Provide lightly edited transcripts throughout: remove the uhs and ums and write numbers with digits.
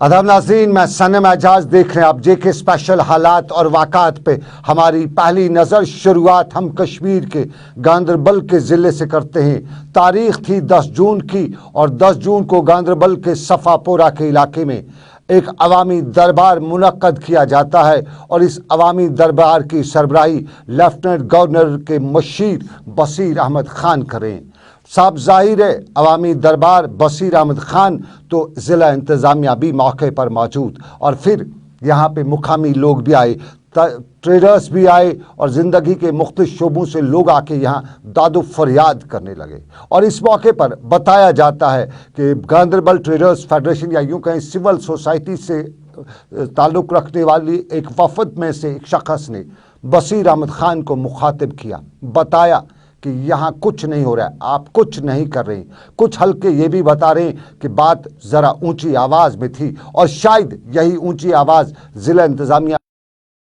आदाब नाज़रीन, मैं सनम एजाज देख रहे हैं आप जेके स्पेशल हालात और वाक़ात पे। हमारी पहली नज़र शुरुआत हम कश्मीर के गांदरबल के ज़िले से करते हैं। तारीख थी 10 जून की और 10 जून को गांदरबल के सफ़ापोरा के इलाके में एक अवामी दरबार मुनक्कद किया जाता है और इस अवामी दरबार की सरबराही लेफ्टिनेंट गवर्नर के मशीर बशीर अहमद खान करें। साफ जाहिर है अवामी दरबार बशीर अहमद खान तो ज़िला इंतज़ामिया भी मौके पर मौजूद और फिर यहाँ पे मुकामी लोग भी आए, ट्रेडर्स भी आए और ज़िंदगी के मुख्तलिफ शोबों से लोग आके यहाँ दादो फरियाद करने लगे। और इस मौके पर बताया जाता है कि गांदरबल ट्रेडर्स फेडरेशन या यूँ कहें सिविल सोसाइटी से ताल्लुक़ रखने वाली एक वफद में से एक शख्स ने बशीर अहमद खान को मुखातिब किया, बताया कि यहाँ कुछ नहीं हो रहा है, आप कुछ नहीं कर रहे हैं। कुछ हल्के ये भी बता रहे हैं कि बात ज़रा ऊंची आवाज़ में थी और शायद यही ऊंची आवाज़ ज़िला इंतज़ामिया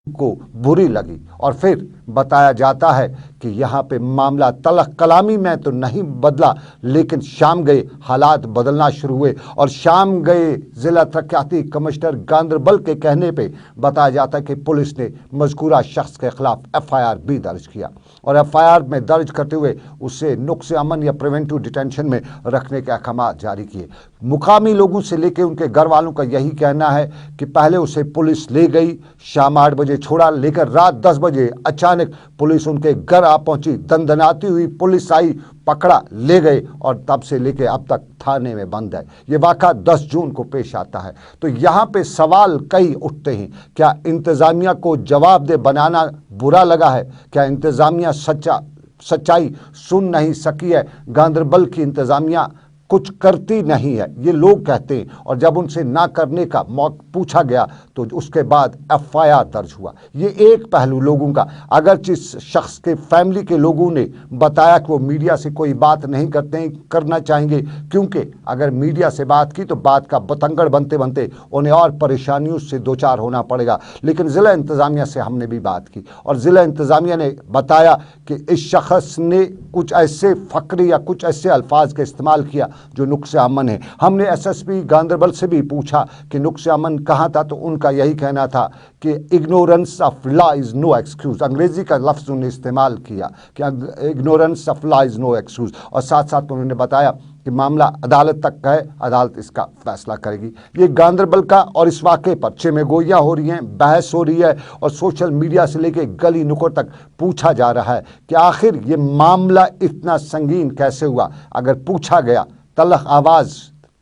को बुरी लगी। और फिर बताया जाता है कि यहाँ पे मामला तलख कलामी में तो नहीं बदला, लेकिन शाम गए हालात बदलना शुरू हुए और शाम गए ज़िला तरक्याती कमिश्नर गांदरबल के कहने पे बताया जाता है कि पुलिस ने मज़कूरा शख्स के ख़िलाफ़ FIR भी दर्ज किया और FIR में दर्ज करते हुए उसे नुक्से अमन या प्रिवेंटिव डिटेंशन में रखने के अहकाम जारी किए। मुकामी लोगों से लेकर उनके घर वालों का यही कहना है कि पहले उसे पुलिस ले गई, शाम 8 बजे छोड़ा, लेकर रात 10 बजे अचानक पुलिस उनके घर आ पहुंची। दंदनाती हुई पुलिस आई, पकड़ा, ले गए और तब से लेके अब तक थाने में बंद है। ये वाक़ा 10 जून को पेश आता है। तो यहाँ पे सवाल कई उठते हैं, क्या इंतज़ामिया को जवाबदेह बनाना बुरा लगा है? क्या इंतज़ामिया सच्चाई सुन नहीं सकी है? गांदरबल की इंतज़ामिया कुछ करती नहीं है, ये लोग कहते हैं। और जब उनसे ना करने का मौका पूछा गया तो उसके बाद FIR दर्ज हुआ। ये एक पहलू लोगों का। अगर जिस शख्स के फैमिली के लोगों ने बताया कि वो मीडिया से कोई बात नहीं करते हैं, करना चाहेंगे, क्योंकि अगर मीडिया से बात की तो बात का बतंगड़ बनते बनते उन्हें और परेशानियों से दो चार होना पड़ेगा। लेकिन ज़िला इंतज़ामिया से हमने भी बात की और ज़िला इंतज़ामिया ने बताया कि इस शख्स ने कुछ ऐसे फ़क्री या कुछ ऐसे अल्फाज का इस्तेमाल किया जो नुक्से अमन है। हमने SSP गांदरबल से भी पूछा कि नुक्से अमन कहाँ था, तो उनका यही कहना था कि ignorance of law is no excuse. अंग्रेज़ी का लफ्ज़ उन्होंने इस्तेमाल किया कि ignorance of law is no excuse. और साथ साथ उन्होंने बताया कि मामला अदालत तक का है, अदालत इसका फैसला करेगी। ये गांदरबल का और इस वाक़े पर चमेगोइयाँ हो रही हैं, बहस हो रही है और सोशल मीडिया से लेके गली नुक्कड़ तक पूछा जा रहा है कि आखिर ये मामला इतना संगीन कैसे हुआ। अगर पूछा गया तलख आवाज़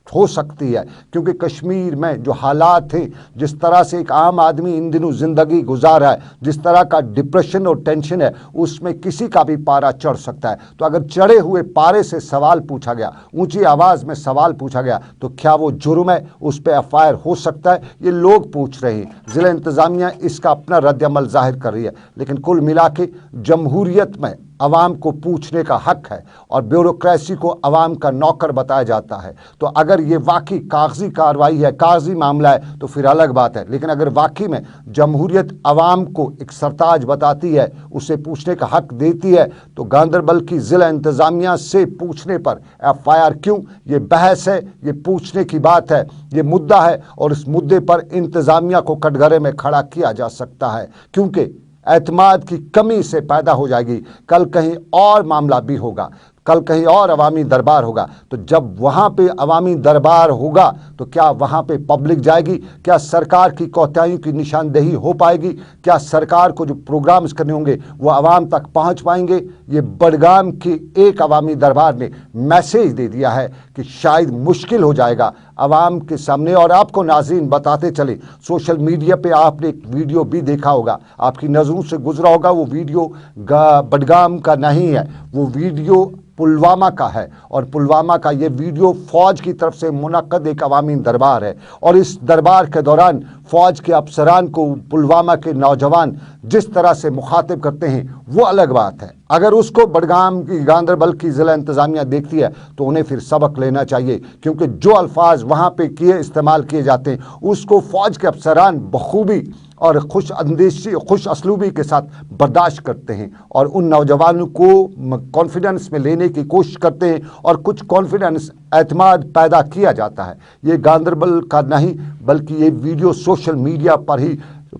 हो सकती है, क्योंकि कश्मीर में जो हालात हैं, जिस तरह से एक आम आदमी इन दिनों ज़िंदगी गुजार रहा है, जिस तरह का डिप्रेशन और टेंशन है, उसमें किसी का भी पारा चढ़ सकता है। तो अगर चढ़े हुए पारे से सवाल पूछा गया, ऊंची आवाज़ में सवाल पूछा गया, तो क्या वो जुर्म है? उस पर FIR हो सकता है? ये लोग पूछ रहे हैं। ज़िला इंतज़ामिया इसका अपना रद्द-ए-अमल ज़ाहिर कर रही है। लेकिन कुल मिला के जमहूरियत में अवाम को पूछने का हक है और ब्यूरोक्रेसी को अवाम का नौकर बताया जाता है। तो अगर ये वाकई कागजी कार्रवाई है, कागजी मामला है, तो फिर अलग बात है। लेकिन अगर वाकई में जमहूरियत अवाम को एक सरताज बताती है, उसे पूछने का हक देती है, तो गांदरबल की ज़िला इंतज़ामिया से पूछने पर FIR क्यों? ये बहस है, ये पूछने की बात है, ये मुद्दा है और इस मुद्दे पर इंतज़ामिया को कटघरे में खड़ा किया जा सकता है, क्योंकि एतमाद की कमी से पैदा हो जाएगी। कल कहीं और मामला भी होगा, कल कहीं और अवामी दरबार होगा, तो जब वहाँ पे अवामी दरबार होगा तो क्या वहाँ पे पब्लिक जाएगी? क्या सरकार की कोताहियों की निशानदेही हो पाएगी? क्या सरकार को जो प्रोग्राम्स करने होंगे वो आवाम तक पहुँच पाएंगे? ये बडगाम की एक अवामी दरबार ने मैसेज दे दिया है कि शायद मुश्किल हो जाएगा आवाम के सामने। और आपको नाज़रीन बताते चले, सोशल मीडिया पे आपने एक वीडियो भी देखा होगा, आपकी नज़रों से गुजरा होगा। वो वीडियो बडगाम का नहीं है, वो वीडियो पुलवामा का है और पुलवामा का ये वीडियो फ़ौज की तरफ से मुनक्कद एक अवामी दरबार है। और इस दरबार के दौरान फ़ौज के अफसरान को पुलवामा के नौजवान जिस तरह से मुखातिब करते हैं वो अलग बात है। अगर उसको बडगाम की गांदरबल की ज़िला इंतज़ामिया देखती है तो उन्हें फिर सबक लेना चाहिए, क्योंकि जो अल्फाज वहाँ पे इस्तेमाल किए जाते हैं उसको फ़ौज के अफसरान बखूबी اور خوش اسلوبی کے ساتھ برداشت کرتے ہیں اور ان نوجوانوں کو کانفیڈنس میں لینے کی کوشش کرتے ہیں اور کچھ کانفیڈنس اعتماد پیدا کیا جاتا ہے۔ یہ گاندربل کا نہیں بلکہ یہ ویڈیو سوشل میڈیا پر ہی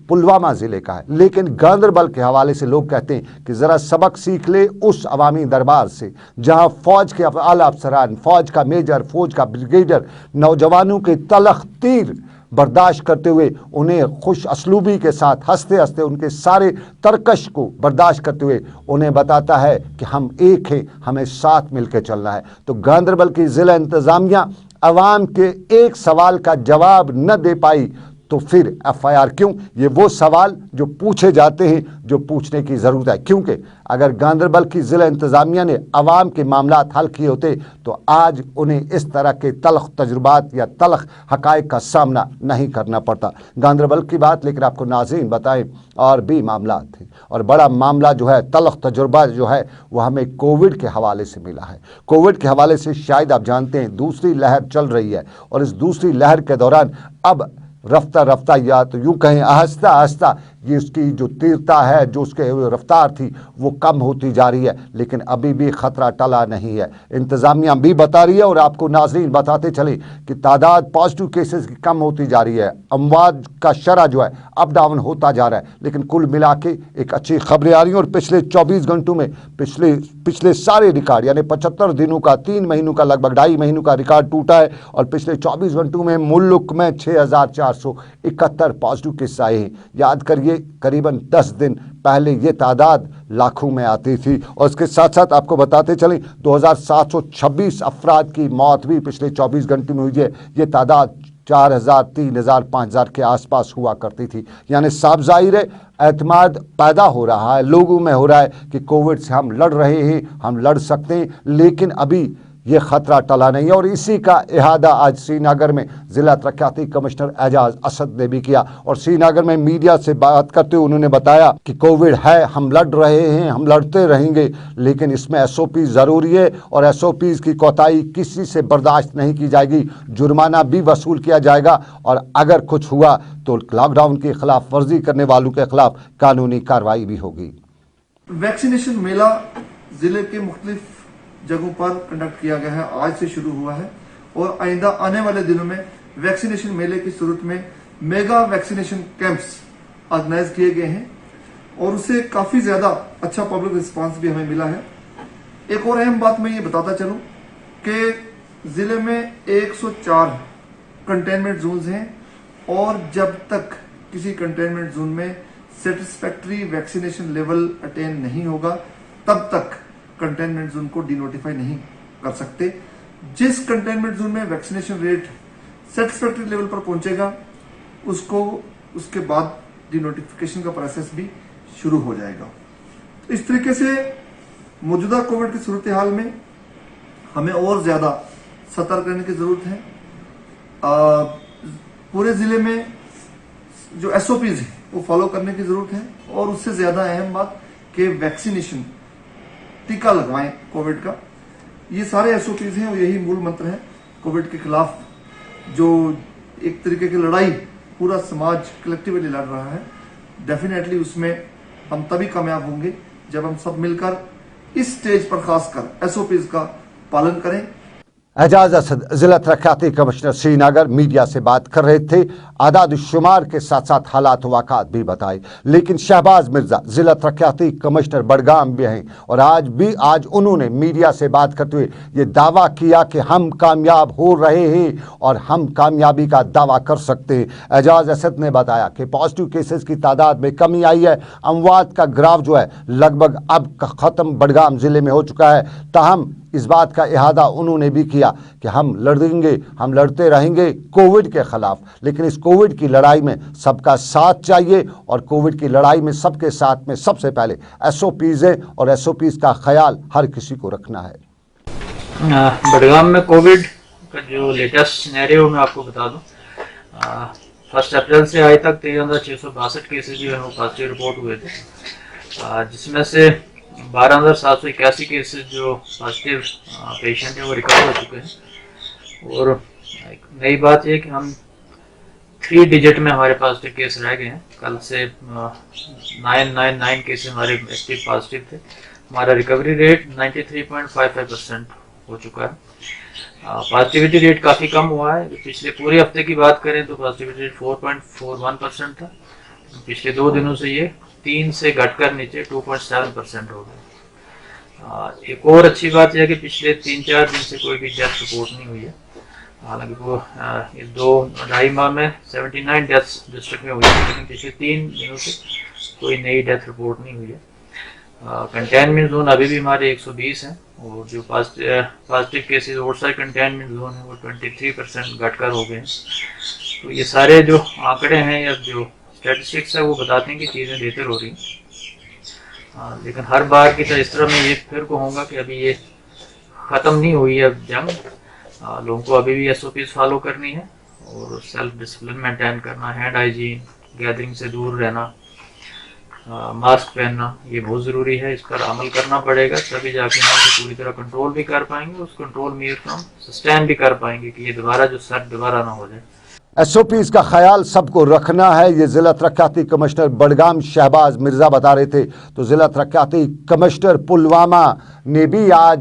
پلوامہ ضلع کا ہے، لیکن گاندربل کے حوالے سے لوگ کہتے ہیں کہ ذرا سبق سیکھ لے اس عوامی دربار سے جہاں فوج کے اعلیٰ افسران، فوج کا میجر، فوج کا بریگیڈر نوجوانوں کے تلخ تیر برداشت کرتے ہوئے انہیں خوش اسلوبی کے ساتھ ہنستے ہنستے ان کے سارے ترکش کو برداشت کرتے ہوئے انہیں بتاتا ہے کہ ہم ایک ہیں، ہمیں ساتھ مل کے چلنا ہے۔ تو گاندربل کی ضلع انتظامیہ عوام کے ایک سوال کا جواب نہ دے پائی تو پھر ایف آئی آر کیوں؟ یہ وہ سوال جو پوچھے جاتے ہیں، جو پوچھنے کی ضرورت ہے، کیونکہ اگر گاندربل کی ضلع انتظامیہ نے عوام کے معاملات حل کیے ہوتے تو آج انہیں اس طرح کے تلخ تجربات یا تلخ حقائق کا سامنا نہیں کرنا پڑتا۔ گاندربل کی بات لیکن آپ کو ناظرین بتائیں اور بھی معاملات ہیں، اور بڑا معاملہ جو ہے تلخ تجربہ جو ہے وہ ہمیں کووڈ کے حوالے سے ملا ہے۔ کووڈ کے حوالے سے شاید آپ جانتے ہیں دوسری لہر چل رہی ہے، اور اس دوسری لہر کے دوران اب رفتہ رفتہ یا تو یوں کہیں آہستہ آہستہ یہ اس کی جو تیرتا ہے، جو اس کے رفتار تھی وہ کم ہوتی جا رہی ہے، لیکن ابھی بھی خطرہ ٹلا نہیں ہے۔ انتظامیہ بھی بتا رہی ہے اور آپ کو ناظرین بتاتے چلیں کہ تعداد پازیٹیو کیسز کی کم ہوتی جا رہی ہے، اموات کا شرح جو ہے اپ ڈاؤن ہوتا جا رہا ہے، لیکن کل ملا کے ایک اچھی خبریں آ رہی ہیں۔ اور پچھلے 24 گھنٹوں میں پچھلے سارے ریکارڈ یعنی 75 دنوں کا، 3 مہینوں کا، لگ بھگ 2.5 مہینوں کا ریکارڈ ٹوٹا ہے، اور پچھلے 24 گھنٹوں میں ملک میں 6471 پازیٹیو کیس آئے ہیں۔ یاد کریے قریباً 10 دن پہلے یہ تعداد لاکھوں میں آتی تھی، اور اس کے ساتھ ساتھ آپ کو بتاتے چلیں 2726 افراد کی موت بھی پچھلے 24 گھنٹوں میں ہوئی ہے۔ یہ تعداد 4000، 3000، 5000 کے آس پاس ہوا کرتی تھی۔ یعنی صاف ظاہر ہے اعتماد پیدا ہو رہا ہے، لوگوں میں ہو رہا ہے کہ کووڈ سے ہم لڑ رہے ہیں، ہم لڑ سکتے ہیں، لیکن ابھی یہ خطرہ ٹلا نہیں ہے۔ اور اسی کا احاطہ آج سری نگر میں ضلع ترقیاتی کمشنر اعجاز اسد نے بھی کیا، اور سری نگر میں میڈیا سے بات کرتے ہوئے انہوں نے بتایا کہ کووڈ ہے، ہم لڑ رہے ہیں، ہم لڑتے رہیں گے، لیکن اس میں ایس او پی ضروری ہے، اور ایس او پیز کی کوتاہی کسی سے برداشت نہیں کی جائے گی، جرمانہ بھی وصول کیا جائے گا، اور اگر کچھ ہوا تو لاک ڈاؤن کی خلاف ورزی کرنے والوں کے خلاف قانونی کارروائی بھی ہوگی۔ ویکسینیشن میلہ ضلع کے مختلف جگہوں پر کنڈکٹ کیا گیا ہے، آج سے شروع ہوا ہے، اور آئندہ آنے والے دنوں میں ویکسینیشن میلے کی صورت میں میگا ویکسینیشن کیمپس آرگنائز کیے گئے ہیں، اور اس سے کافی زیادہ اچھا پبلک رسپانس بھی ہمیں ملا ہے۔ ایک اور اہم بات میں یہ بتاتا چلوں کہ ضلع میں 104 کنٹینمنٹ زونز ہیں، اور جب تک کسی کنٹینمنٹ زون میں سیٹسفیکٹری ویکسینیشن لیول اٹین نہیں ہوگا تب تک کنٹینمنٹ زون کو ڈی نوٹیفائی نہیں کر سکتے۔ جس کنٹینمنٹ زون میں ویکسینیشن ریٹ سیٹسفیکٹری لیول پر پہنچے گا اس کے بعد ڈی نوٹیفیکیشن کا پروسیس بھی شروع ہو جائے گا۔ اس طریقے سے موجودہ کووڈ کی صورتحال میں ہمیں اور زیادہ سترک رہنے کی ضرورت ہے۔ پورے ضلع میں جو ایس او پیز ہیں وہ فالو کرنے کی ضرورت ہے، اور اس سے زیادہ اہم بات کہ ویکسینیشن، ٹیکہ لگوائیں کووڈ کا۔ یہ سارے ایس او پیز ہیں اور یہی مول منتر ہے کووڈ کے خلاف، جو ایک طریقے کی لڑائی پورا سماج کلیکٹیولی لڑ رہا ہے۔ ڈیفینیٹلی اس میں ہم تبھی کامیاب ہوں گے جب ہم سب مل کر اس سٹیج پر خاص کر ایس او پیز کا پالن کریں۔ اعجاز اسد ضلع ترقیاتی کمشنر سری نگر میڈیا سے بات کر رہے تھے، اعداد و شمار کے ساتھ ساتھ حالات و واقعات بھی بتائے، لیکن شہباز مرزا ضلع ترقیاتی کمشنر بڑگام بھی ہیں، اور آج انہوں نے میڈیا سے بات کرتے ہوئے یہ دعویٰ کیا کہ ہم کامیاب ہو رہے ہیں اور ہم کامیابی کا دعویٰ کر سکتے ہیں۔ اعجاز اسد نے بتایا کہ پازیٹیو کیسز کی تعداد میں کمی آئی ہے، اموات کا گراف جو ہے لگ بھگ اب ختم بڑگام ضلع میں ہو چکا ہے، تاہم اس بات کا احاطہ انہوں نے بھی کیا کہ ہم لڑیں گے، ہم لڑتے رہیں گے کووڈ کے خلاف، لیکن اس کووڈ کی لڑائی میں سب کا ساتھ چاہیے، اور کووڈ کی لڑائی میں سب کے ساتھ میں سب سے پہلے ایس او پیز ہے، اور ایس او پیز کا خیال ہر کسی کو رکھنا ہے۔ بڑگام میں کووڈ کا جو لیٹسٹ سینیریو میں آپ کو بتا دوں، 1 اپریل سے آج تک 13,662 کیسز جو ہیں وہ پازیٹیو رپورٹ ہوئے تھے، جس میں سے 12,781 کیسز جو پازیٹیو پیشنٹ ہیں وہ ریکور ہو چکے ہیں۔ اور ایک نئی بات یہ کہ ہم 3 डिजिट में हमारे पॉजिटिव केस रह गए हैं। कल से 999 केस हमारे एक्टिव पॉजिटिव थे। हमारा रिकवरी रेट 93.55% हो चुका है। पॉजिटिविटी रेट काफ़ी कम हुआ है। पिछले पूरे हफ्ते की बात करें तो पॉजिटिविटी रेट 4.41% था। पिछले 2 दिनों से ये 3 से घटकर नीचे 2.7% हो गया। एक और अच्छी बात यह है कि पिछले 3-4 दिन से कोई भी डेथ रिपोर्ट नहीं हुई है। हालांकि वो इस 2-2.5 माह में 79 डेथ्स डिस्ट्रिक्ट में हुई है, लेकिन पिछले 3 दिनों से कोई नई डेथ रिपोर्ट नहीं हुई है। कंटेनमेंट जोन अभी भी हमारे 120 हैं और जो positive cases outside containment zone है वो 23% घटकर हो गए हैं। तो ये सारे जो आंकड़े हैं या जो स्टैटिस्टिक्स है वो बताते हैं कि चीज़ें बेहतर हो रही हैं। लेकिन हर बार की तरह इस तरह मैं ये फिर कहूँगा कि अभी ये ख़त्म नहीं हुई है जंग। लोगों को अभी भी SOPs फॉलो करनी है और सेल्फ डिसिप्लिन मेंटेन करना, हैंड हाइजीन, गैदरिंग से दूर रहना, मास्क पहनना, ये बहुत ज़रूरी है। इस पर अमल करना पड़ेगा, तभी जाके हम इसे पूरी तरह कंट्रोल भी कर पाएंगे, उस कंट्रोल में हम सस्टेन भी कर पाएंगे कि ये दोबारा जो सर दोबारा ना हो जाए। SOPs का ख्याल सबको रखना है, ये जिला तरक्याती कमिश्नर बडगाम शहबाज मिर्जा बता रहे थे। तो जिला तरक्याती कमिश्नर पुलवामा ने भी आज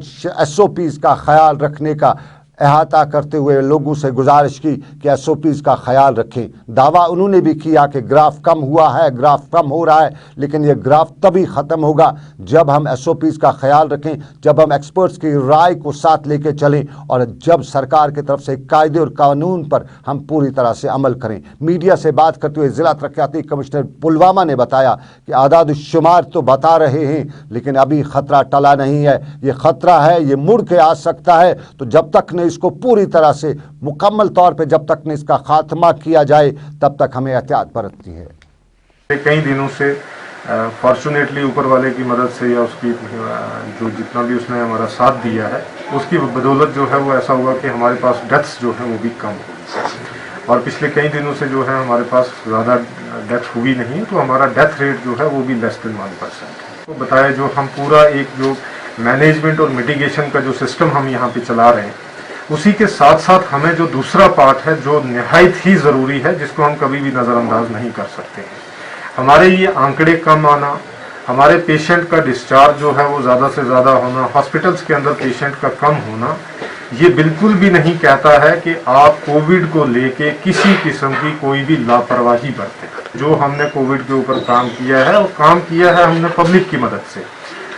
SOPs का ख्याल रखने का अहाता करते हुए लोगों से गुजारिश की कि SOPs का ख्याल रखें। दावा उन्होंने भी किया कि ग्राफ कम हुआ है, ग्राफ कम हो रहा है, लेकिन ये ग्राफ तभी ख़त्म होगा जब हम SOPs का ख्याल रखें, जब हम एक्सपर्ट्स की राय को साथ लेके चलें और जब सरकार की तरफ से कायदे और कानून पर हम पूरी तरह से अमल करें। मीडिया से बात करते हुए ज़िला तरक्याती कमिश्नर पुलवामा ने बताया कि आदाद-उश-शुमार तो बता रहे हैं, लेकिन अभी ख़तरा टला नहीं है। ये ख़तरा है, ये मुड़ के आ सकता है। तो जब तक इसको पूरी तरह से मुकम्मल तौर पे जब तक इसका खात्मा किया जाए तब तक हमें एहतियात बरतनी है। कई दिनों से फॉर्चुनेटली ऊपर वाले की मदद से या उसकी जो जितना भी उसने हमारा साथ दिया है उसकी बदौलत जो है वो ऐसा हुआ कि हमारे पास डेथ्स जो है वो भी कम हुई और पिछले कई दिनों से जो है हमारे पास ज़्यादा डेथ हुई नहीं, तो हमारा डेथ रेट जो है वो भी लेस देन 1%। तो बताया जो हम पूरा एक जो मैनेजमेंट और मिटिगेशन का जो सिस्टम हम यहाँ पे चला रहे हैं उसी के साथ साथ हमें जो दूसरा पार्ट है जो निहायत ही ज़रूरी है, जिसको हम कभी भी नज़रअंदाज नहीं कर सकते हैं, हमारे ये आंकड़े कम आना, हमारे पेशेंट का डिस्चार्ज जो है वो ज़्यादा से ज़्यादा होना, हॉस्पिटल्स के अंदर पेशेंट का कम होना, ये बिल्कुल भी नहीं कहता है कि आप कोविड को लेके किसी किस्म की कोई भी लापरवाही बरतें। जो हमने कोविड के ऊपर काम किया है और काम किया है हमने पब्लिक की मदद से।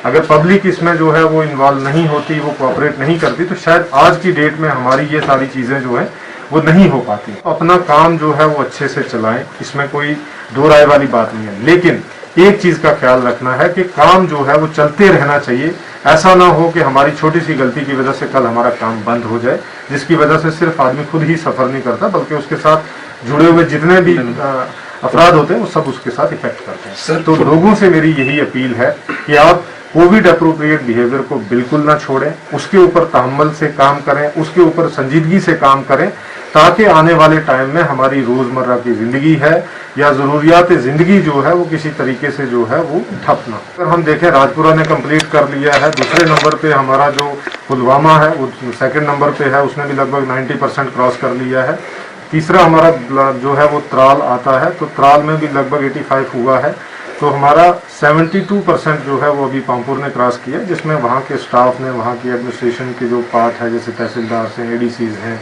अगर पब्लिक इसमें जो है वो इन्वॉल्व नहीं होती, वो कोऑपरेट नहीं करती, तो शायद आज की डेट में हमारी ये सारी चीज़ें जो है वो नहीं हो पाती। अपना काम जो है वो अच्छे से चलाएं, इसमें कोई दो राय वाली बात नहीं है, लेकिन एक चीज़ का ख्याल रखना है कि काम जो है वो चलते रहना चाहिए। ऐसा ना हो कि हमारी छोटी सी गलती की वजह से कल हमारा काम बंद हो जाए, जिसकी वजह से सिर्फ आदमी खुद ही सफ़र नहीं करता बल्कि उसके साथ जुड़े हुए जितने भी अफराद होते हैं वो सब उसके साथ इफेक्ट करते हैं। तो लोगों से मेरी यही अपील है कि आप कोविड अप्रोप्रिएट बिहेवियर को बिल्कुल ना छोड़ें, उसके ऊपर तहम्मुल से काम करें, उसके ऊपर संजीदगी से काम करें, ताकि आने वाले टाइम में हमारी रोज़मर्रा की ज़िंदगी है या ज़रूरियात ज़िंदगी जो है वो किसी तरीके से जो है वो ठप ना। अगर हम देखें राजपुरा ने कंप्लीट कर लिया है, दूसरे नंबर पे हमारा जो पुलवामा है वो सेकंड नंबर पे है, उसने भी लगभग 90% क्रॉस कर लिया है। तीसरा हमारा जो है वो त्राल आता है, तो त्राल में भी लगभग 85 हुआ है। तो हमारा 72% जो है वो अभी पामपुर ने क्रॉस किया, जिसमें वहाँ के स्टाफ ने, वहाँ की एडमिनिस्ट्रेशन के जो पार्ट है जैसे तहसीलदार हैं, ADCs हैं,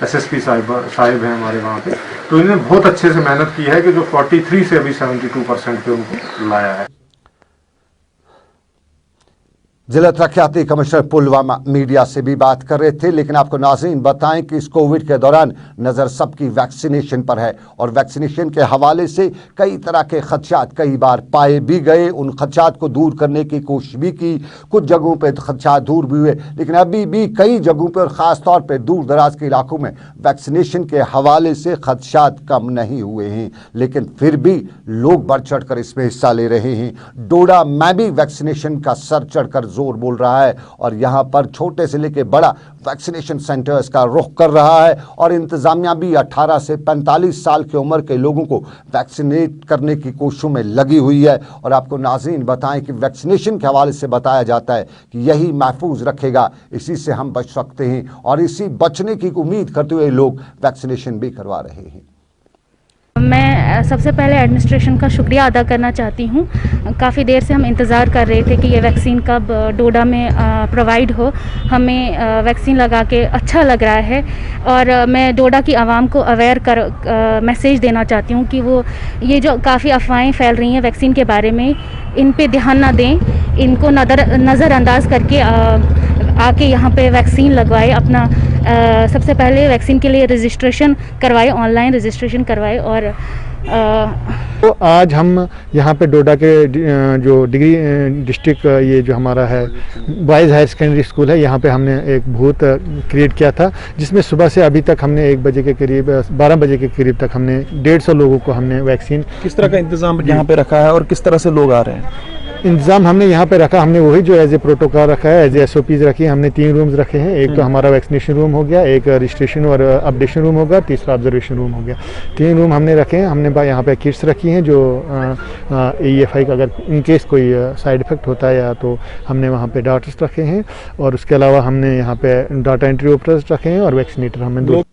SSP साहिब हैं हमारे वहाँ पे, तो इन्हें बहुत अच्छे से मेहनत की है कि जो 43 से अभी 72% पे उनको लाया है। जिला तरक्याती कमिश्नर पुलवामा मीडिया से भी बात कर रहे थे, लेकिन आपको नाज़रीन बताएं कि इस कोविड के दौरान नज़र सबकी वैक्सीनेशन पर है और वैक्सीनेशन के हवाले से कई तरह के खदशात कई बार पाए भी गए। उन खदशात को दूर करने की कोशिश भी की, कुछ जगहों पे खदशात दूर भी हुए, लेकिन अभी भी कई जगहों पे और ख़ास तौर पे दूर दराज के इलाकों में वैक्सीनेशन के हवाले से खदशात कम नहीं हुए हैं, लेकिन फिर भी लोग बढ़ चढ़ कर इसमें हिस्सा ले रहे हैं। डोडा में भी वैक्सीनेशन का सर चढ़कर जोर बोल रहा है और यहाँ पर छोटे से लेके बड़ा वैक्सीनेशन सेंटर्स का रुख कर रहा है और इंतजामिया भी 18 से 45 साल की उम्र के लोगों को वैक्सीनेट करने की कोशिशों में लगी हुई है। और आपको नाज़रीन बताएं कि वैक्सीनेशन के हवाले से बताया जाता है कि यही महफूज रखेगा, इसी से हम बच सकते हैं और इसी बचने की उम्मीद करते हुए लोग वैक्सीनेशन भी करवा रहे हैं। मैं सबसे पहले एडमिनिस्ट्रेशन का शुक्रिया अदा करना चाहती हूँ। काफ़ी देर से हम इंतज़ार कर रहे थे कि ये वैक्सीन कब डोडा में प्रोवाइड हो। हमें वैक्सीन लगा के अच्छा लग रहा है और मैं डोडा की आवाम को अवेयर मैसेज देना चाहती हूँ कि वो ये जो काफ़ी अफवाहें फैल रही हैं वैक्सीन के बारे में, इन पे ध्यान ना दें, इनको नज़रअंदाज करके आके यहाँ पे वैक्सीन लगवाए। अपना सबसे पहले वैक्सीन के लिए रजिस्ट्रेशन करवाए, ऑनलाइन रजिस्ट्रेशन करवाए। और तो आज हम यहाँ पे डोडा के जो डिग्री डिस्ट्रिक्ट ये जो हमारा है बॉयज़ हायर सेकेंडरी स्कूल है, यहाँ पे हमने एक बूथ क्रिएट किया था, जिसमें सुबह से अभी तक हमने 1 बजे के करीब 12 बजे के करीब तक हमने 150 लोगों को हमने वैक्सीन। किस तरह का इंतज़ाम यहाँ पे रखा है और किस तरह से लोग आ रहे हैं? इंतज़ाम हमने यहाँ पे रखा, हमने वही जो एज ए प्रोटोकॉल रखा है, एज ए SOPs रखी है। हमने 3 रूम्स रखे हैं। एक तो हमारा वैक्सीनेशन रूम हो गया, एक रजिस्ट्रेशन और अपडेशन रूम होगा, तीसरा ऑब्जर्वेशन रूम हो गया। 3 रूम हमने रखे हैं। हमने यहाँ पे किट्स रखी हैं जो AEFI का अगर इन केस कोई साइड इफेक्ट होता है या तो हमने वहाँ पे डॉक्टर्स रखे हैं, और उसके अलावा हमने यहाँ पे डाटा एंट्री ऑपरेटर्स रखे हैं और वैक्सीनेटर हमें 2।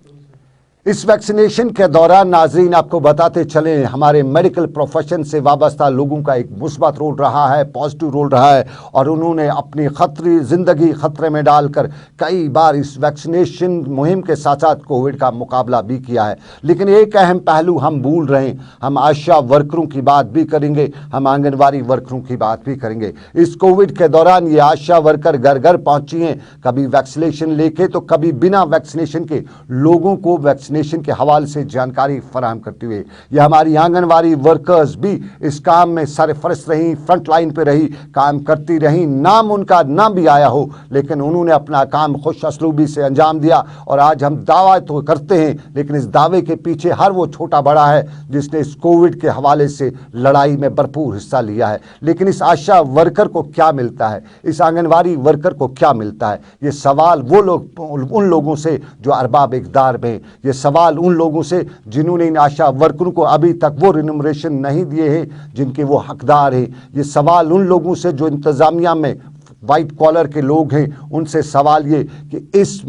इस वैक्सीनेशन के दौरान नाजरीन आपको बताते चले, हमारे मेडिकल प्रोफेशन से वाबस्ता लोगों का एक मुस्बत रोल रहा है, पॉजिटिव रोल रहा है, और उन्होंने अपनी ज़िंदगी खतरे में डालकर कई बार इस वैक्सीनेशन मुहिम के साथ साथ कोविड का मुकाबला भी किया है। लेकिन एक अहम पहलू हम भूल रहे हैं, हम आशा वर्करों की बात भी करेंगे, हम आंगनवाड़ी वर्करों की बात भी करेंगे। इस कोविड के दौरान ये आशा वर्कर घर घर पहुंची हैं, कभी वैक्सीनेशन लेके तो कभी बिना वैक्सीनेशन के लोगों को वैक्सीनेशन के हवाले से जानकारी फराहम करते हुए ये हमारी आंगनवाड़ी वर्कर्स भी इस काम में सरफरस्त रही, फ्रंट लाइन पे रही, काम करती रही। नाम उनका ना भी आया हो, लेकिन उन्होंने अपना काम खुश असलूबी से अंजाम दिया। और आज हम दावा तो करते हैं, लेकिन इस दावे के पीछे हर वो छोटा बड़ा है जिसने इस कोविड के हवाले से लड़ाई में भरपूर हिस्सा लिया है। लेकिन इस आशा वर्कर को क्या मिलता है, इस आंगनवाड़ी वर्कर को क्या मिलता है, ये सवाल वो लोग उन लोगों से जो अरबाब इक़दार में, ये सवाल उन लोगों से जिन्होंने इन आशा वर्करों को अभी तक वो रिन्यूमरेशन नहीं दिए हैं जिनके वो हकदार हैं। ये सवाल उन लोगों से जो इंतज़ामिया में वाइट कॉलर के लोग हैं, उनसे सवाल ये कि इस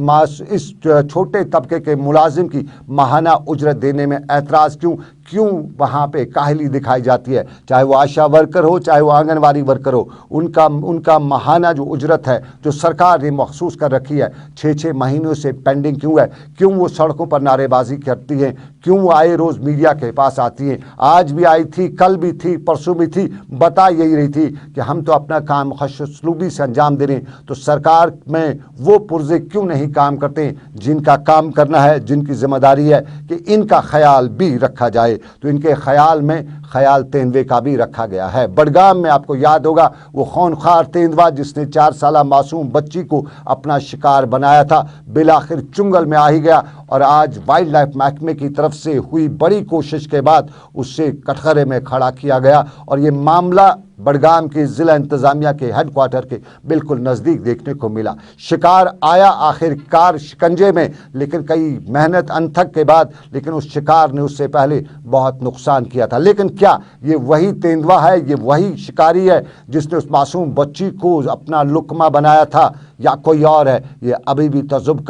छोटे तबके के मुलाजिम की माहाना उजरत देने में एतराज़ क्यों वहाँ पे काहली दिखाई जाती है। चाहे वो आशा वर्कर हो, चाहे वो आंगनवाड़ी वर्कर हो, उनका माहाना जो उजरत है जो सरकार ने मखसूस कर रखी है 6-6 महीनों से पेंडिंग क्यों है? क्यों वो सड़कों पर नारेबाजी करती हैं? क्यों वो आए रोज़ मीडिया के पास आती हैं? आज भी आई थी, कल भी थी, परसों भी थी, बता यही रही थी कि हम तो अपना काम खुशउस्लूबी से अंजाम दे रहे हैं। तो सरकार में वो पुर्जे क्यों नहीं काम करते जिनका काम करना है, जिनकी जिम्मेदारी है कि इनका ख्याल भी रखा जाए? तो इनके ख्याल में ख्याल तेंदुए का भी रखा गया है। बडगाम में आपको याद होगा वो खूनख्वार तेंदुआ जिसने 4 साला मासूम बच्ची को अपना शिकार बनाया था, बिलाखिर चुंगल में आ ही गया। और आज वाइल्ड लाइफ महकमे की तरफ से हुई बड़ी कोशिश के बाद उससे कटघरे में खड़ा किया गया, और ये मामला बडगाम के ज़िला इंतज़ामिया के हेडक्वार्टर के बिल्कुल नज़दीक देखने को मिला। शिकार आया आखिरकार शिकंजे में, लेकिन कई मेहनत अनथक के बाद, लेकिन उस शिकार ने उससे पहले बहुत नुकसान किया था। लेकिन क्या ये वही तेंदुआ है, ये वही शिकारी है जिसने उस मासूम बच्ची को अपना लुकमा बनाया था, या कोई और है? ये अभी भी तजुब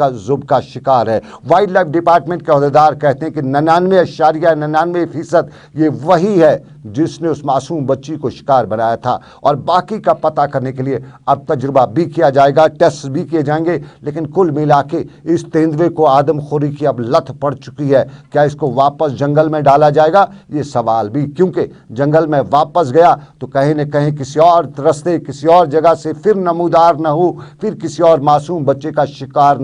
का शिकार है। वाइल्ड लाइफ डिपार्टमेंट के अहदेदार कहते हैं कि 99.99% ये वही है जिसने उस मासूम बच्ची को शिकार बनाया था। और बाकी का पता करने के लिए अब तजुर्बा भी किया जाएगा, टेस्ट भी किए जाएंगे। लेकिन कुल मिला के इस तेंदुए को आदमखोरी की अब लत पड़ चुकी है। क्या इसको वापस जंगल में डाला जाएगा? ये सवाल भी, क्योंकि जंगल में वापस गया तो कहीं न कहीं किसी और रास्ते, किसी और जगह से फिर नमूदार न हो, फिर किसी और मासूम बच्चे का शिकार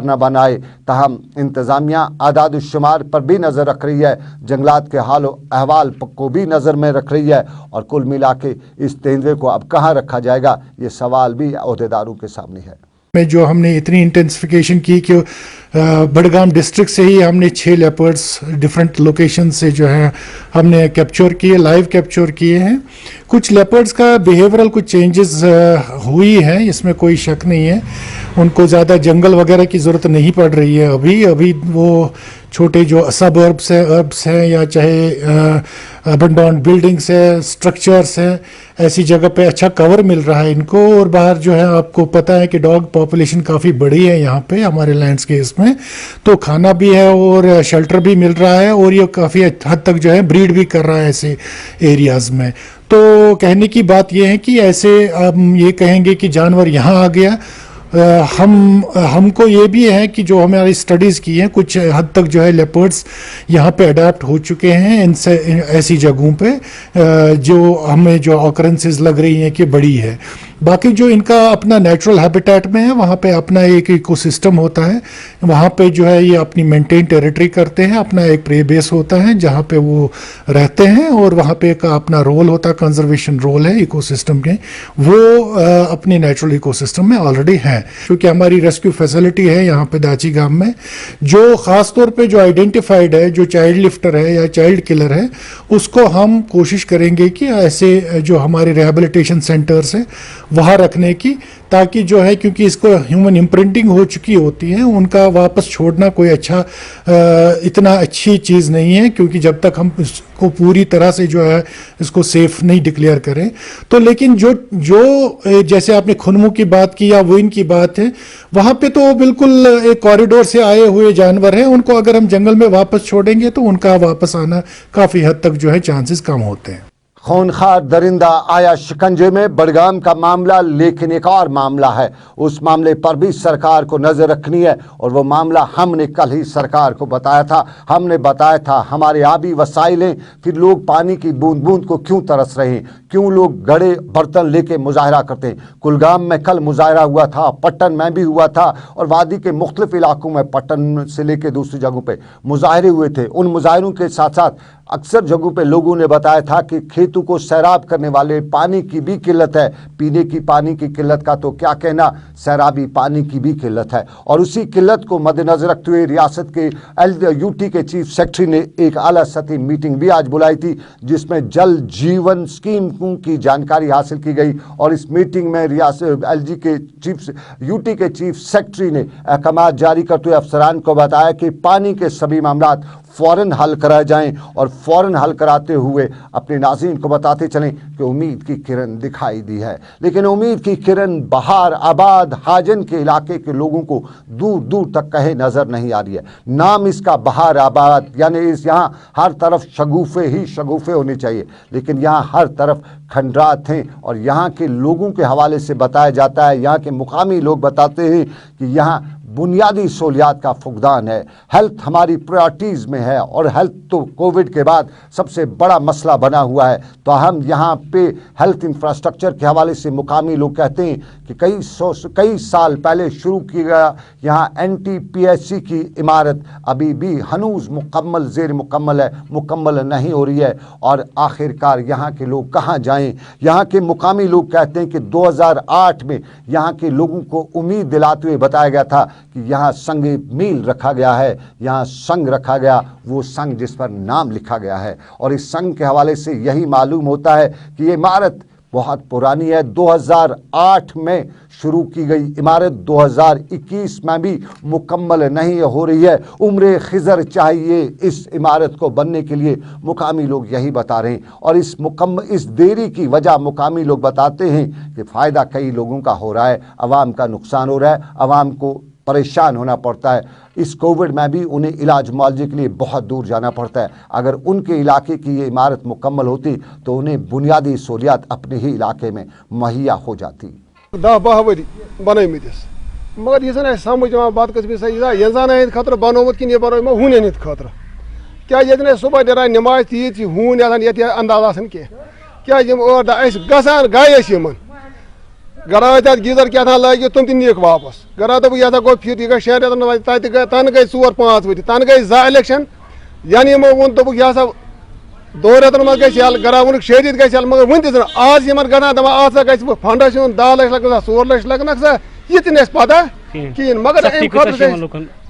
न बनाए। तहम इंतज़ामिया आदाद शुमार पर भी नज़र रख रही है, जंगलात के हाल अहवाल को भी नज़र में रख रही है, और कुल मिला के इस तेंदुए को अब कहाँ रखा जाएगा, ये सवाल भी अहदेदारों के सामने है। में जो हमने इतनी इंटेंसिफिकेशन की कि बडगाम डिस्ट्रिक्ट से ही हमने 6 लेपर्ड्स डिफरेंट लोकेशन से जो है हमने कैप्चर किए, लाइव कैप्चर किए हैं। कुछ लेपर्ड्स का बिहेवियरल कुछ चेंजेस हुई हैं, इसमें कोई शक नहीं है। उनको ज़्यादा जंगल वगैरह की ज़रूरत नहीं पड़ रही है अभी वो छोटे जो सबर्ब्स हैं, अर्ब्स हैं, या चाहे अबंडोन्ड बिल्डिंग्स है, स्ट्रक्चर्स हैं, ऐसी जगह पे अच्छा कवर मिल रहा है इनको। और बाहर जो है आपको पता है कि डॉग पॉपुलेशन काफ़ी बड़ी है यहाँ पे हमारे लैंडस्केप्स में, तो खाना भी है और शेल्टर भी मिल रहा है, और ये काफ़ी हद तक जो है ब्रीड भी कर रहा है ऐसे एरियाज़ में। तो कहने की बात ये है कि ऐसे हम ये कहेंगे कि जानवर यहाँ आ गया। हमको ये भी है कि जो हमारी स्टडीज़ की हैं, कुछ हद तक जो है लेपर्ड्स यहाँ पे अडेप्ट हो चुके हैं इनसे ऐसी जगहों पे जो हमें जो ऑकरेंसेस लग रही हैं कि बड़ी है। बाकी जो इनका अपना नेचुरल हैबिटेट में है, वहाँ पे अपना एक इकोसिस्टम होता है, वहाँ पे जो है ये अपनी मेंटेन टेरिटरी करते हैं, अपना एक प्रे बेस होता है जहाँ पे वो रहते हैं, और वहाँ पे का अपना रोल होता है, कंजर्वेशन रोल है इकोसिस्टम के, वो अपने नेचुरल इकोसिस्टम में ऑलरेडी हैं। क्योंकि हमारी रेस्क्यू फैसिलिटी है यहाँ पे दाची गांव में, जो ख़ास तौर पे जो आइडेंटिफाइड है, जो चाइल्ड लिफ्टर है या चाइल्ड किलर है, उसको हम कोशिश करेंगे कि ऐसे जो हमारे रिहेबिलिटेशन सेंटर्स हैं वहाँ रखने की, ताकि जो है, क्योंकि इसको ह्यूमन इम्प्रिंटिंग हो चुकी होती है, उनका वापस छोड़ना कोई इतना अच्छी चीज़ नहीं है, क्योंकि जब तक हम इसको पूरी तरह से जो है इसको सेफ नहीं डिक्लेयर करें। तो लेकिन जो जैसे आपने खुनमु की बात की या वुइन की बात है, वहाँ पे तो बिल्कुल एक कॉरिडोर से आए हुए जानवर हैं, उनको अगर हम जंगल में वापस छोड़ेंगे तो उनका वापस आना काफ़ी हद तक जो है चांसेस कम होते हैं। खूनखार दरिंदा आया शिकंजे में, बड़गाम का मामला, लेकिन एक और मामला है, उस मामले पर भी सरकार को नजर रखनी है। और वो मामला हमने कल ही सरकार को बताया था। हमने बताया था हमारे आबी वसाइल हैं, फिर लोग पानी की बूंद बूंद को क्यों तरस रहे हैं, क्यों लोग गड़े बर्तन लेके मुजाहरा करते हैं। कुलगाम में कल मुजाहरा हुआ था, पट्टन में भी हुआ था, और वादी के मुख्तलिफ इलाकों में, पट्टन से लेके दूसरी जगहों पे मुजाहरे हुए थे। उन मुजाहरों के साथ साथ अक्सर जगहों पे लोगों ने बताया था कि खेतों को सैराब करने वाले पानी की भी किल्लत है। पीने की पानी की किल्लत का तो क्या कहना, सैराबी पानी की भी किल्लत है। और उसी किल्लत को मद्देनजर रखते हुए रियासत के यूटी के चीफ सेक्रेटरी ने एक आला सतही मीटिंग भी आज बुलाई थी, जिसमें जल जीवन स्कीम की जानकारी हासिल की गई। और इस मीटिंग में रियासत यूटी के चीफ सेक्रेटरी ने अहकाम जारी करते हुए अफसरान को बताया कि पानी के सभी मामला फ़ौरन हल कराए जाएं, और फ़ौरन हल कराते हुए अपने नाज़रीन को बताते चलें कि उम्मीद की किरण दिखाई दी है। लेकिन उम्मीद की किरण बहार आबाद हाजन के इलाके के लोगों को दूर दूर तक कहीं नज़र नहीं आ रही है। नाम इसका बहार आबाद, यानी यहाँ हर तरफ शगुफ़े ही शगुफ़े होने चाहिए, लेकिन यहाँ हर तरफ खंडरात हैं। और यहाँ के लोगों के हवाले से बताया जाता है, यहाँ के मुकामी लोग बताते हैं कि यहाँ बुनियादी सहूलियात का फुकदान है। हेल्थ हमारी प्रायोरिटीज़ में है, और हेल्थ तो कोविड के बाद सबसे बड़ा मसला बना हुआ है। तो हम यहाँ पे हेल्थ इंफ्रास्ट्रक्चर के हवाले से मुकामी लोग कहते हैं कि कई साल पहले शुरू किया गया यहाँ NTPSC की इमारत अभी भी हनूज मुकम्मल ज़ेर मुकम्मल है, मुकम्मल नहीं हो रही है। और आखिरकार यहाँ के लोग कहाँ जाएं? यहाँ के मुकामी लोग कहते हैं कि 2008 में यहाँ के लोगों को उम्मीद दिलाते हुए बताया गया था कि यहाँ संग मील रखा गया है, यहाँ संग रखा गया, वो संग जिस पर नाम लिखा गया है। और इस संग के हवाले से यही मालूम होता है कि ये इमारत बहुत पुरानी है। 2008 में शुरू की गई इमारत 2021 में भी मुकम्मल नहीं हो रही है। उम्र खिजर चाहिए इस इमारत को बनने के लिए, मुकामी लोग यही बता रहे हैं। और इस देरी की वजह मुकामी लोग बताते हैं कि फ़ायदा कई लोगों का हो रहा है, आवाम का नुकसान हो रहा है, आवाम को परेशान होना पड़ता है। इस कोविड में भी उन्हें इलाज मुआवजे के लिए बहुत दूर जाना पड़ता है। अगर उनके इलाके की ये इमारत मुकम्मल होती तो उन्हें बुनियादी सहूलियात अपने ही इलाके में मुहैया हो जाती। 10-12 वरी बनमिस मगर ये समझ बात कस खतर बनोमुत कि बनो हून हत खतर क्या ये सुबह नेरान नमाज तीज हून ये अंदाज क्या गसान गाय गरा गीजर क्या लगे तुम तीक वापस गरा दोप यह गो फिर यह 6 रेतन तन गई 4-5 वरी तन गई 2 इलेक्शन यानी वो दोप यह 2 रेतन मज गल गरा वो 6 रेत गल मगर वन तक आज गना दपान आज ग फंडस 10 लाख लगन 4 लाख लगन सा ये पता कहें मगर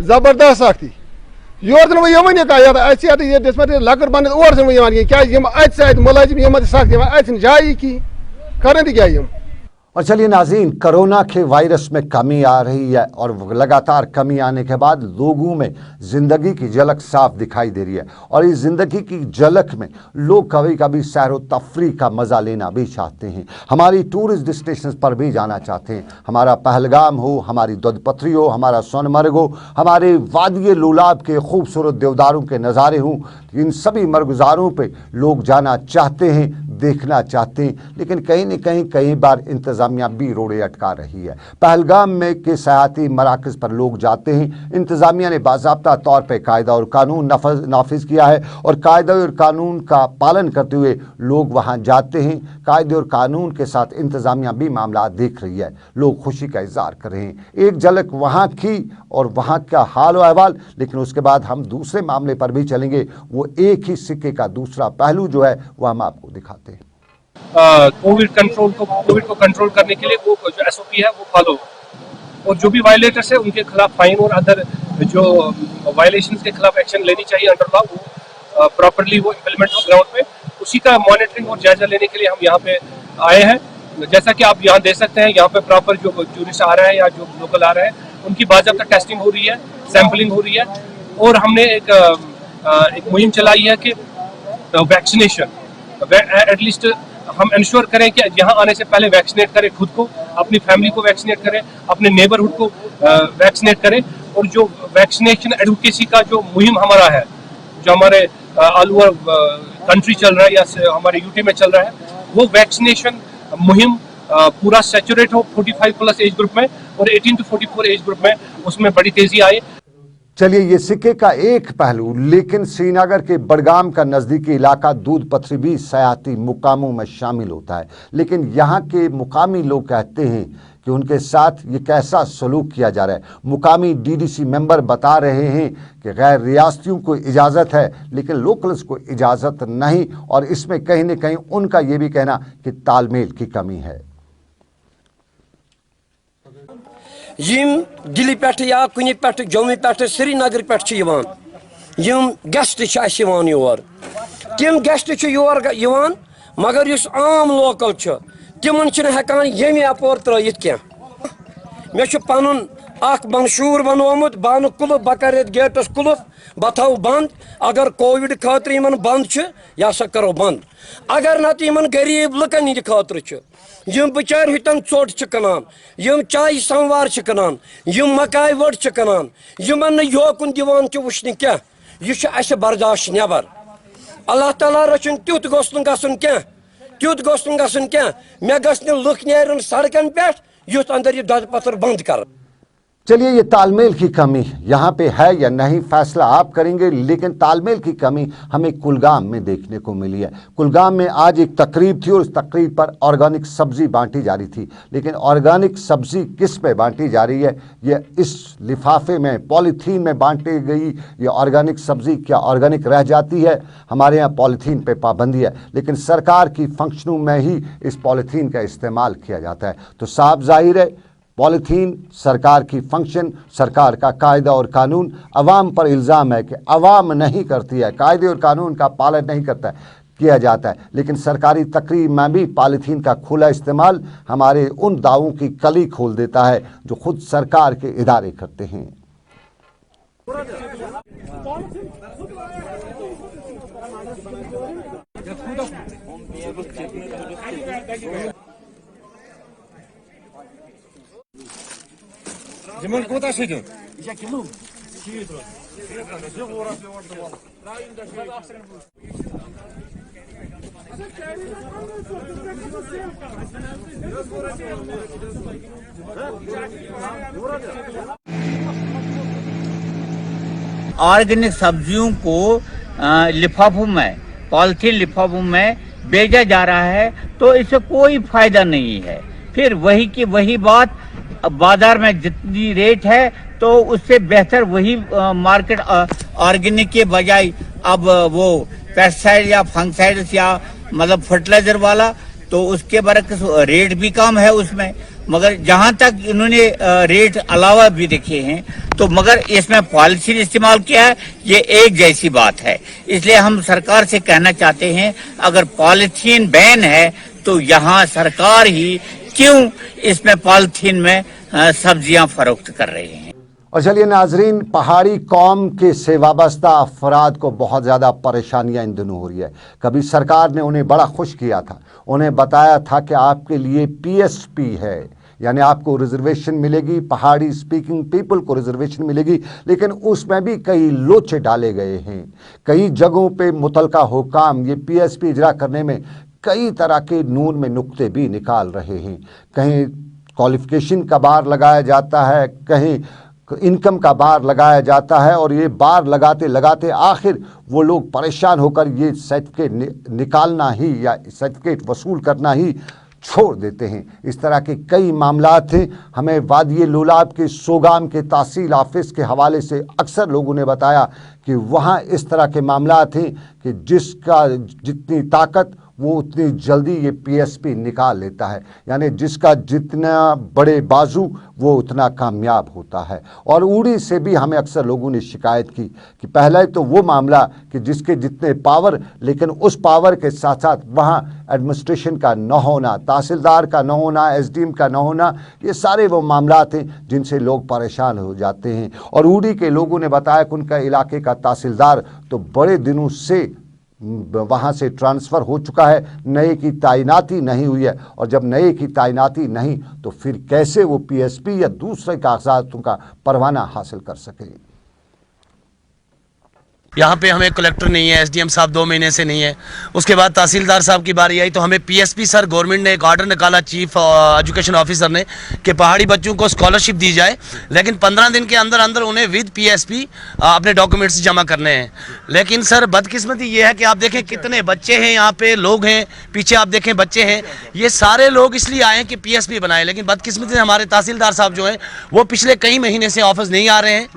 जबरदस्त सख्ती योर वो वन लकड़ बन और क्या मुलाजिम सख्त अत जाय की कर क्या और चलिए नाज़रीन, कोरोना के वायरस में कमी आ रही है और लगातार कमी आने के बाद लोगों में ज़िंदगी की झलक साफ दिखाई दे रही है। और इस ज़िंदगी की झलक में लोग कभी कभी सैर व तफरी का मज़ा लेना भी चाहते हैं, हमारी टूरिस्ट डेस्टिनेशन पर भी जाना चाहते हैं। हमारा पहलगाम हो, हमारी दुधपत्री हो, हमारा सोनमर्ग हो, हमारे वादी लुलाब के खूबसूरत देवदारों के नज़ारे हों, इन सभी मरगुजारों पे लोग जाना चाहते हैं, देखना चाहते हैं। लेकिन कहीं न कहीं कई बार इंतज़ामिया भी रोड़े अटका रही है। पहलगाम में के सयाहती मराकज़ पर लोग जाते हैं, इंतज़ामिया ने बाज़ाब्ता तौर पर कायदा और कानून नाफिज किया है और कायदा और कानून का पालन करते हुए लोग वहाँ जाते हैं। कायदे और कानून के साथ इंतज़ामिया भी मामला देख रही है, लोग खुशी का इजहार कर रहे हैं। एक झलक वहाँ की और वहाँ का हाल और अहवाल, लेकिन उसके बाद हम दूसरे मामले पर भी चलेंगे। वो एक ही सिक्के का दूसरा पहलू जो है वो हम आपको दिखाते हैं। कोविड को कंट्रोल करने के लिए वो जो एसओपी है वो फॉलो, और जो भी वायलेटर्स है उनके खिलाफ फाइन और अदर जो वायलेशंस के खिलाफ एक्शन लेनी चाहिए अंडर लॉ, वो प्रॉपर्ली वो इम्प्लीमेंट हो ग्राउंड पे। उसी का मॉनिटरिंग और जायजा लेने के लिए हम यहाँ पे आए हैं। जैसा कि आप यहाँ देख सकते हैं, यहाँ पे प्रॉपर जो टूरिस्ट आ रहा है या जो लोकल आ रहा है उनकी बाज़ाब्ता टेस्टिंग हो रही है, सैम्पलिंग हो रही है। और हमने एक मुहिम चलाई है कि वैक्सीनेशन एटलीस्ट हम इंश्योर करें कि यहाँ आने से पहले वैक्सीनेट करें, खुद को, अपनी फैमिली को वैक्सीनेट करें, अपने नेबरहुड को वैक्सीनेट करें। और जो वैक्सीनेशन एडवोकेसी का जो मुहिम हमारा है, जो हमारे ऑल ओवर कंट्री चल रहा है या हमारे यूटी में चल रहा है, वो वैक्सीनेशन मुहिम पूरा सैचुरेट हो 45+ एज ग्रुप में और 18 to 44 एज ग्रुप में, उसमें बड़ी तेजी आए। चलिए, ये सिक्के का एक पहलू, लेकिन श्रीनगर के बडगाम का नज़दीकी इलाका दूध पथरी भी सयाहती मुकामों में शामिल होता है। लेकिन यहाँ के मुकामी लोग कहते हैं कि उनके साथ ये कैसा सलूक किया जा रहा है। मुकामी डीडीसी मेंबर बता रहे हैं कि गैर रियासतियों को इजाज़त है लेकिन लोकल्स को इजाज़त नहीं, और इसमें कहीं न कहीं उनका ये भी कहना कि तालमेल की कमी है। यम दिल्ली पे या कुनि पे जम्मू पे श्रीनगर पे यम गेस्ट योर तम गेस्ट योर, मगर इस आम लोकल तिमन हेकान यम यपोर त्रित क्या। मे पन मंशूर बनोमुत बह कुलफ बह कर गेटस कुलफ बह थो बंद। अगर कोविड खतर इन बंद यह सा करो बंद, अगर नत इन गरीब लुकन हंद खतर यम बिचार हुतन चोट कनान, यम चाय समवार कनान, यम मकाय वोट कनान, यमन योकुन दिवान वुचन क्या, यह बर्दाश्त नबर। अल्लाह ताला रचन तुत गोस गसन क्या, तुत गोस गसन क्या। मे गस लुक न सड़कन पे युथ अंदर यह दद पत्थर बंद कर। चलिए, ये तालमेल की कमी यहाँ पे है या नहीं फैसला आप करेंगे, लेकिन तालमेल की कमी हमें कुलगाम में देखने को मिली है। कुलगाम में आज एक तकरीब थी और उस तकरीब पर ऑर्गेनिक सब्जी बांटी जा रही थी, लेकिन ऑर्गेनिक सब्जी किस पे बांटी जा रही है? ये इस लिफाफे में पॉलीथीन में बांटी गई ये ऑर्गेनिक सब्जी क्या ऑर्गेनिक रह जाती है? हमारे यहाँ पॉलीथीन पे पाबंदी है, लेकिन सरकार की फंक्शनों में ही इस पॉलीथीन का इस्तेमाल किया जाता है। तो साफ जाहिर है पॉलीथीन सरकार की फंक्शन, सरकार का कायदा और कानून। अवाम पर इल्ज़ाम है कि अवाम नहीं करती है, कायदे और कानून का पालन नहीं करता है, किया जाता है। लेकिन सरकारी तकरीब में भी पॉलीथीन का खुला इस्तेमाल हमारे उन दावों की कली खोल देता है जो खुद सरकार के इदारे करते हैं। Jemon kota sih ऑर्गेनिक सब्जियों को लिफाफों में, पॉलिथीन लिफाफों में बेचा जा रहा है, तो इससे कोई फायदा नहीं है। फिर वही की वही बात, बाजार में जितनी रेट है तो उससे बेहतर वही मार्केट ऑर्गेनिक के बजाय अब वो पेस्टिसाइड या फंगसाइड्स या मतलब फर्टिलाइजर वाला, तो उसके बरक्स रेट भी कम है उसमें। मगर जहां तक इन्होंने रेट अलावा भी देखे हैं, तो मगर इसमें पॉलिथीन इस्तेमाल किया है, ये एक जैसी बात है। इसलिए हम सरकार से कहना चाहते हैं, अगर पॉलिथीन बैन है तो यहाँ सरकार ही क्यों इसमें पॉलिथीन में सब्जियां फरोख्त कर रहे हैं। और चलिए नाजरीन, पहाड़ी कौम के से वाबस्ता अफराद को बहुत ज़्यादा परेशानियां इन दिनों हो रही है। कभी सरकार ने उन्हें बड़ा खुश किया था, उन्हें बताया था कि आपके लिए PSP है, यानी आपको रिजर्वेशन मिलेगी, पहाड़ी स्पीकिंग पीपल को रिजर्वेशन मिलेगी, लेकिन उसमें भी कई लोचे डाले गए हैं। कई जगहों पे मुतलका हुकाम ये PSP इजरा करने में कई तरह के नून में नुक्ते भी निकाल रहे हैं। कहीं क्वालिफिकेशन का बार लगाया जाता है, कहीं इनकम का बार लगाया जाता है, और ये बार लगाते लगाते आखिर वो लोग परेशान होकर ये सर्टिफिकेट निकालना ही या सर्टिफिकेट वसूल करना ही छोड़ देते हैं। इस तरह के कई मामलात हैं। हमें वादी लोलाब के सोगाम के तहसील ऑफिस के हवाले से अक्सर लोगों ने बताया कि वहाँ इस तरह के मामलात हैं कि जिसका जितनी ताकत वो उतनी जल्दी ये PSP निकाल लेता है, यानी जिसका जितना बड़े बाजू वो उतना कामयाब होता है। और उड़ी से भी हमें अक्सर लोगों ने शिकायत की कि पहले तो वो मामला कि जिसके जितने पावर, लेकिन उस पावर के साथ साथ वहाँ एडमिनिस्ट्रेशन का न होना, तहसीलदार का न होना, SDM का न होना, ये सारे वो मामलात हैं जिनसे लोग परेशान हो जाते हैं। और उड़ी के लोगों ने बताया कि उनका इलाके का तहसीलदार तो बड़े दिनों से वहाँ से ट्रांसफ़र हो चुका है, नए की तैनाती नहीं हुई है, और जब नए की तैनाती नहीं तो फिर कैसे वो PSP या दूसरे कागजातों का परवाना हासिल कर सके। यहाँ पे हमें कलेक्टर नहीं है, SDM साहब 2 महीने से नहीं है। उसके बाद तहसीलदार साहब की बारी आई तो हमें PSP सर गवर्नमेंट ने एक ऑर्डर निकाला चीफ एजुकेशन ऑफिसर ने कि पहाड़ी बच्चों को स्कॉलरशिप दी जाए, लेकिन 15 दिन के अंदर अंदर उन्हें विद PSP अपने डॉक्यूमेंट्स जमा करने हैं। लेकिन सर बदकिस्मती ये है कि आप देखें कितने बच्चे हैं, यहाँ पे लोग हैं, पीछे आप देखें बच्चे हैं, ये सारे लोग इसलिए आए हैं कि PSP बनाए, लेकिन बदकिस्मती से हमारे तहसीलदार साहब जो हैं वो पिछले कई महीने से ऑफिस नहीं आ रहे हैं,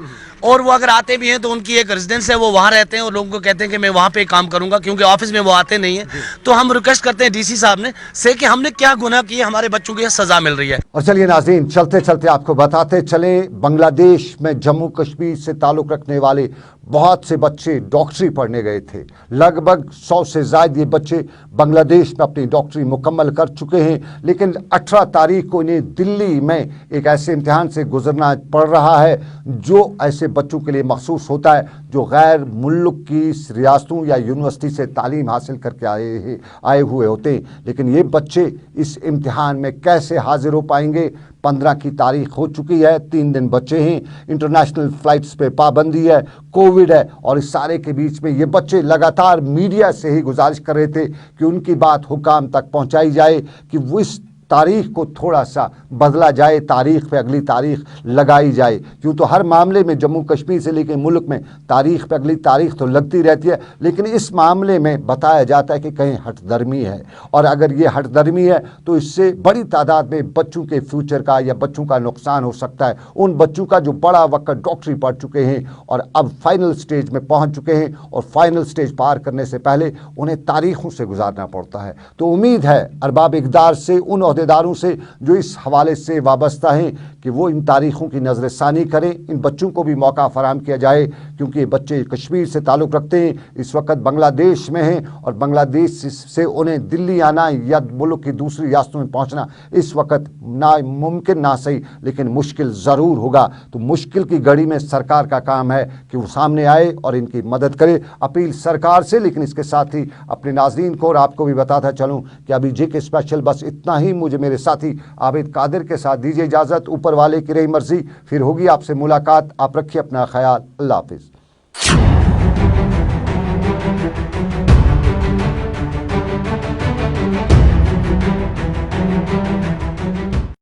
और वो अगर आते भी हैं तो उनकी एक रेजिडेंस है, वो वहाँ रहते हैं और लोगों को कहते हैं कि मैं वहाँ पे काम करूँगा, क्योंकि ऑफिस में वो आते नहीं है। तो हम रिक्वेस्ट करते हैं DC साहब ने से कि हमने क्या गुनाह किया, हमारे बच्चों को यह सज़ा मिल रही है। और चलिए नाज़रीन, चलते चलते आपको बताते चलें, बांग्लादेश में जम्मू कश्मीर से ताल्लुक़ रखने वाले बहुत से बच्चे डॉक्टरी पढ़ने गए थे। लगभग 100 से ज़ायद ये बच्चे बांग्लादेश में अपनी डॉक्टरी मुकम्मल कर चुके हैं, लेकिन 18 तारीख को इन्हें दिल्ली में एक ऐसे इम्तिहान से गुजरना पड़ रहा है जो ऐसे बच्चों के लिए मखसूस होता है जो गैर मुल्क की रियासतों या यूनिवर्सिटी से तालीम हासिल करके आए हुए होते हैं। लेकिन ये बच्चे इस इम्तिहान में कैसे हाजिर हो पाएंगे? 15 की तारीख हो चुकी है, 3 दिन बचे हैं, इंटरनेशनल फ्लाइट्स पे पाबंदी है, कोविड है, और इस सारे के बीच में ये बच्चे लगातार मीडिया से ही गुजारिश कर रहे थे कि उनकी बात हुकाम तक पहुंचाई जाए कि वो इस तारीख को थोड़ा सा बदला जाए, तारीख पे अगली तारीख लगाई जाए। क्यों तो हर मामले में जम्मू कश्मीर से लेकर मुल्क में तारीख पे अगली तारीख तो लगती रहती है, लेकिन इस मामले में बताया जाता है कि कहीं हठधर्मी है, और अगर ये हठधर्मी है तो इससे बड़ी तादाद में बच्चों के फ्यूचर का या बच्चों का नुकसान हो सकता है। उन बच्चों का जो बड़ा वक्त डॉक्टरी पढ़ चुके हैं और अब फाइनल स्टेज में पहुँच चुके हैं, और फाइनल स्टेज पार करने से पहले उन्हें तारीखों से गुजारना पड़ता है। तो उम्मीद है अरबाब इक़दार से, उन अहदेदारों से जो इस हवाले से वाबस्ता हैं, कि वो इन तारीखों की नज़रसानी करें, इन बच्चों को भी मौका फराहम किया जाए, क्योंकि ये बच्चे कश्मीर से ताल्लुक़ रखते हैं, इस वक्त बांग्लादेश में हैं, और बांग्लादेश से उन्हें दिल्ली आना या मुल्क की दूसरी रियासतों में पहुंचना इस वक्त नामुमकिन ना सही लेकिन मुश्किल ज़रूर होगा। तो मुश्किल की घड़ी में सरकार का काम है कि वो सामने आए और इनकी मदद करे। अपील सरकार से, लेकिन इसके साथ ही अपने नाज़रीन को और आपको भी बताता चलूँ कि अभी JK स्पेशल बस इतना ही। मुझे मेरे साथी आबिद कादिर के साथ दीजिए इजाज़त। ऊपर वाले की रही मर्जी, फिर होगी आपसे मुलाकात। आप रखिए अपना ख्याल। अल्लाह हाफिज़।